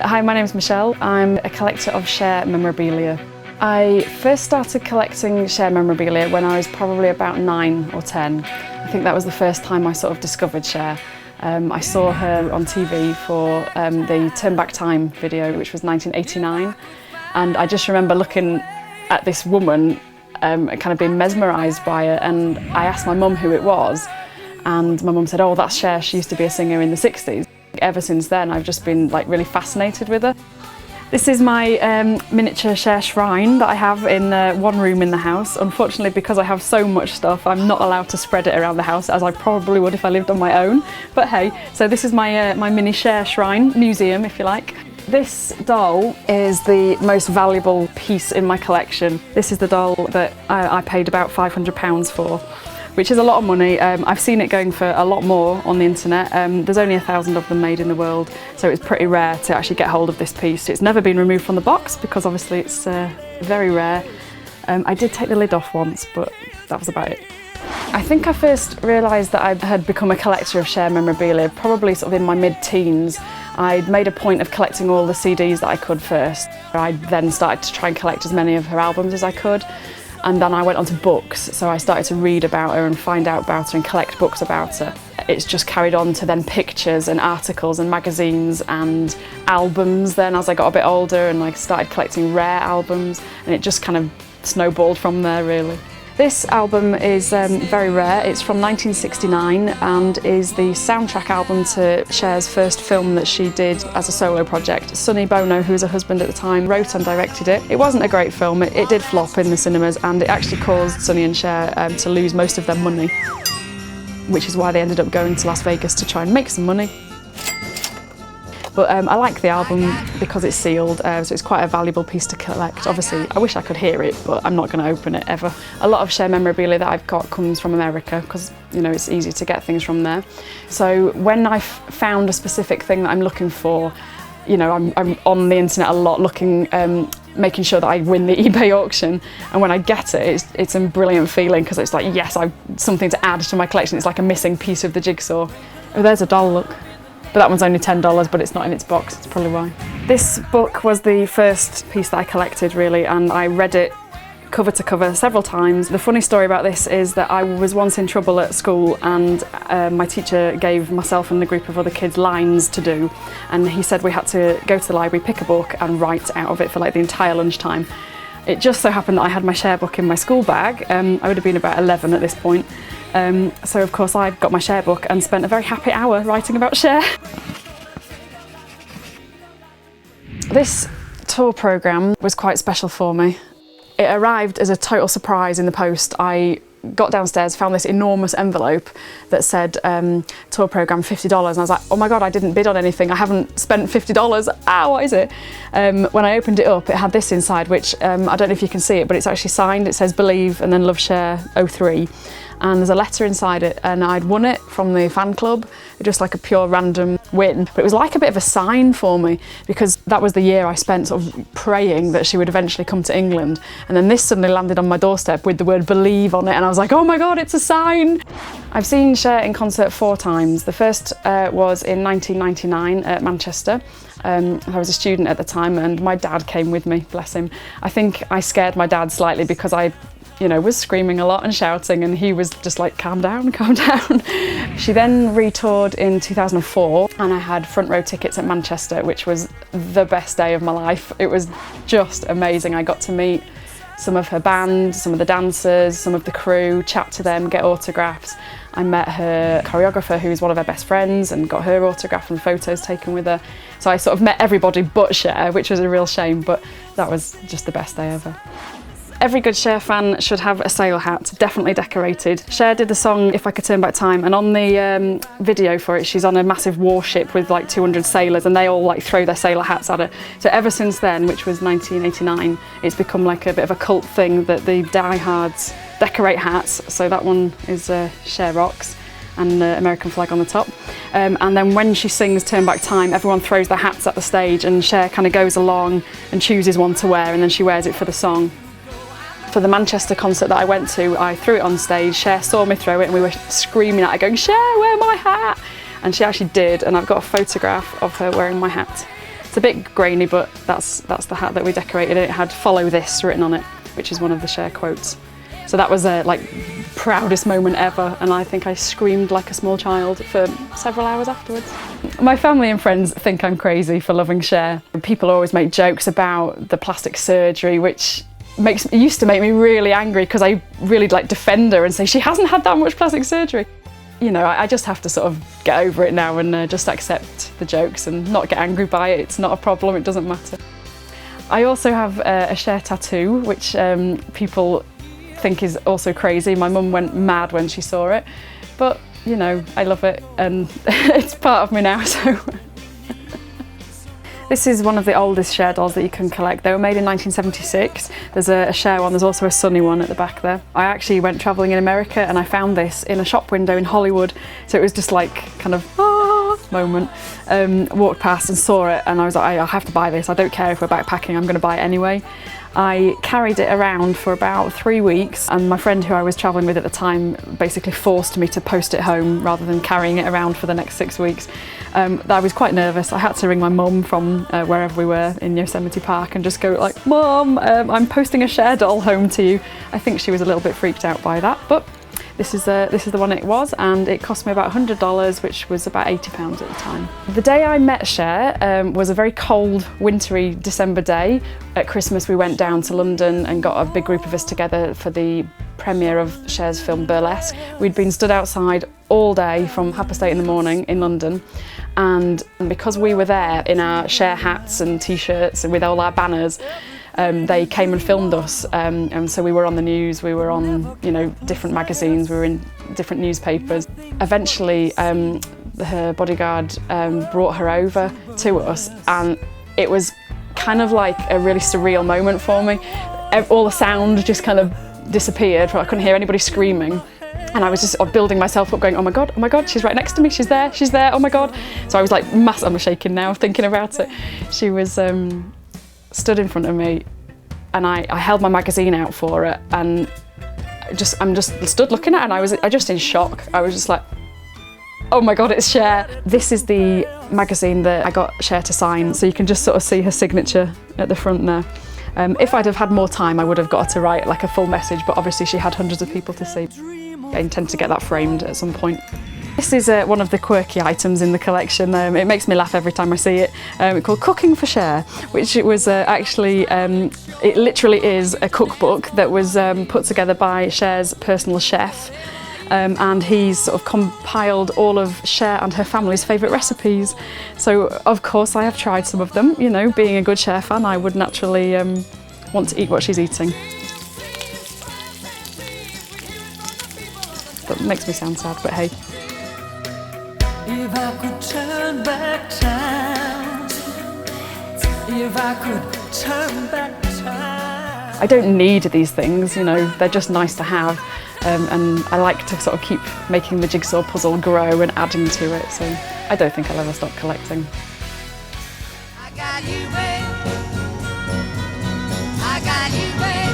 Hi, my name's Michelle. I'm a collector of Cher Memorabilia. I first started collecting Cher Memorabilia when I was probably about 9 or 10. I think that was the first time I sort of discovered Cher. I saw her on TV for the Turn Back Time video, which was 1989. And I just remember looking at this woman and kind of being mesmerised by it. And I asked my mum who it was. And my mum said, oh, that's Cher. She used to be a singer in the 60s. Ever since then, I've just been like really fascinated with her. This is my miniature Cher shrine that I have in one room in the house. Unfortunately, because I have so much stuff, I'm not allowed to spread it around the house as I probably would if I lived on my own. But hey, so this is my my mini Cher shrine, museum if you like. This doll is the most valuable piece in my collection. This is the doll that I paid about £500 for, which is a lot of money. I've seen it going for a lot more on the internet. There's only 1,000 of them made in the world, so it's pretty rare to actually get hold of this piece. It's never been removed from the box because obviously it's very rare. I did take the lid off once, but that was about it. I think I first realised that I had become a collector of Cher Memorabilia probably sort of in my mid-teens. I'd made a point of collecting all the CDs that I could first. I then started to try and collect as many of her albums as I could. And then I went on to books, so I started to read about her and find out about her and collect books about her. It's just carried on to then pictures and articles and magazines and albums then as I got a bit older, and I started collecting rare albums, and it just kind of snowballed from there really. This album is very rare. It's from 1969 and is the soundtrack album to Cher's first film that she did as a solo project. Sonny Bono, who was her husband at the time, wrote and directed it. It wasn't a great film, it did flop in the cinemas, and it actually caused Sonny and Cher to lose most of their money, which is why they ended up going to Las Vegas to try and make some money. But I like the album because it's sealed, so it's quite a valuable piece to collect. Obviously, I wish I could hear it, but I'm not going to open it ever. A lot of Cher Memorabilia that I've got comes from America because, you know, it's easy to get things from there. So when I've found a specific thing that I'm looking for, you know, I'm on the internet a lot looking, making sure that I win the eBay auction, and when I get it, it's a brilliant feeling because it's like, yes, I've something to add to my collection. It's like a missing piece of the jigsaw. Oh, there's a doll, look. But that one's only $10, but it's not in its box, that's probably why. This book was the first piece that I collected really, and I read it cover to cover several times. The funny story about this is that I was once in trouble at school, and my teacher gave myself and a group of other kids lines to do, and he said we had to go to the library, pick a book and write out of it for like the entire lunchtime. It just so happened that I had my Cher book in my school bag. I would have been about 11 at this point. So of course I got my Cher book and spent a very happy hour writing about Cher. This tour programme was quite special for me. It arrived as a total surprise in the post. I got downstairs, found this enormous envelope that said tour programme $50, and I was like, oh my god, I didn't bid on anything, I haven't spent $50, what is it? When I opened it up, it had this inside, which I don't know if you can see it, but it's actually signed. It says Believe and then Love Cher 03, and there's a letter inside it, and I'd won it from the fan club, just like a pure random win, but it was like a bit of a sign for me because that was the year I spent sort of praying that she would eventually come to England, and then this suddenly landed on my doorstep with the word Believe on it, and I was like, oh my god, it's a sign! I've seen Cher in concert 4 times. The first was in 1999 at Manchester. I was a student at the time and my dad came with me, bless him. I think I scared my dad slightly because I was screaming a lot and shouting, and he was just like, calm down, calm down. She then re-toured in 2004 and I had front row tickets at Manchester, which was the best day of my life. It was just amazing. I got to meet some of her band, some of the dancers, some of the crew, chat to them, get autographs. I met her choreographer, who is one of her best friends, and got her autograph and photos taken with her. So I sort of met everybody but Cher, which was a real shame, but that was just the best day ever. Every good Cher fan should have a sail hat, definitely decorated. Cher did the song If I Could Turn Back Time, and on the video for it, she's on a massive warship with like 200 sailors, and they all like throw their sailor hats at her. So ever since then, which was 1989, it's become like a bit of a cult thing that the diehards decorate hats. So that one is Cher Rocks, and the American flag on the top. And then when she sings Turn Back Time, everyone throws their hats at the stage, and Cher kind of goes along and chooses one to wear, and then she wears it for the song. For the Manchester concert that I went to, I threw it on stage. Cher saw me throw it and we were screaming at her going, Cher, wear my hat! And she actually did, and I've got a photograph of her wearing my hat. It's a bit grainy, but that's the hat that we decorated. It had "Follow this" written on it, which is one of the Cher quotes. So that was a proudest moment ever, and I think I screamed like a small child for several hours afterwards. My family and friends think I'm crazy for loving Cher. People always make jokes about the plastic surgery, which used to make me really angry because I really defend her and say she hasn't had that much plastic surgery. You know, I just have to sort of get over it now and just accept the jokes and not get angry by it. It's not a problem, it doesn't matter. I also have a Cher tattoo, which people think is also crazy. My mum went mad when she saw it, but you know, I love it and it's part of me now, so. This is one of the oldest Cher dolls that you can collect. They were made in 1976. There's a Cher one, there's also a Sunny one at the back there. I actually went travelling in America and I found this in a shop window in Hollywood, so it was just like kind of moment. Walked past and saw it and I was like, I have to buy this. I don't care if we're backpacking, I'm going to buy it anyway. I carried it around for about 3 weeks and my friend who I was travelling with at the time basically forced me to post it home rather than carrying it around for the next 6 weeks. I was quite nervous. I had to ring my mum from wherever we were in Yosemite Park and just go like, "Mum, I'm posting a Cher doll home to you." I think she was a little bit freaked out by that, but this is the one it was, and it cost me about $100, which was about £80 at the time. The day I met Cher was a very cold, wintry December day. At Christmas we went down to London and got a big group of us together for the premiere of Cher's film Burlesque. We'd been stood outside all day from 8:30 in the morning in London, and because we were there in our Cher hats and t-shirts and with all our banners, they came and filmed us, and so we were on the news, we were on, you know, different magazines, we were in different newspapers. Eventually her bodyguard brought her over to us, and it was kind of like a really surreal moment for me. All the sound just kind of disappeared, I couldn't hear anybody screaming. And I was just building myself up going, oh my God, she's right next to me, she's there, oh my God. So I was like, I'm shaking now thinking about it. She was stood in front of me and I held my magazine out for her and I'm just stood looking at her and I was just in shock. I was just like, oh my God, it's Cher. This is the magazine that I got Cher to sign, so you can just sort of see her signature at the front there. If I'd have had more time, I would have got her to write like a full message, but obviously she had hundreds of people to see. I intend to get that framed at some point. This is one of the quirky items in the collection. It makes me laugh every time I see it. It's called Cooking for Cher, which it was actually, it literally is a cookbook that was put together by Cher's personal chef. And he's sort of compiled all of Cher and her family's favourite recipes. So of course I have tried some of them. You know, being a good Cher fan, I would naturally want to eat what she's eating. That makes me sound sad, but hey. If I could turn back time, if I could turn back time. I don't need these things, you know, they're just nice to have. And I like to sort of keep making the jigsaw puzzle grow and adding to it, so I don't think I'll ever stop collecting. I got you, babe. I got you, babe.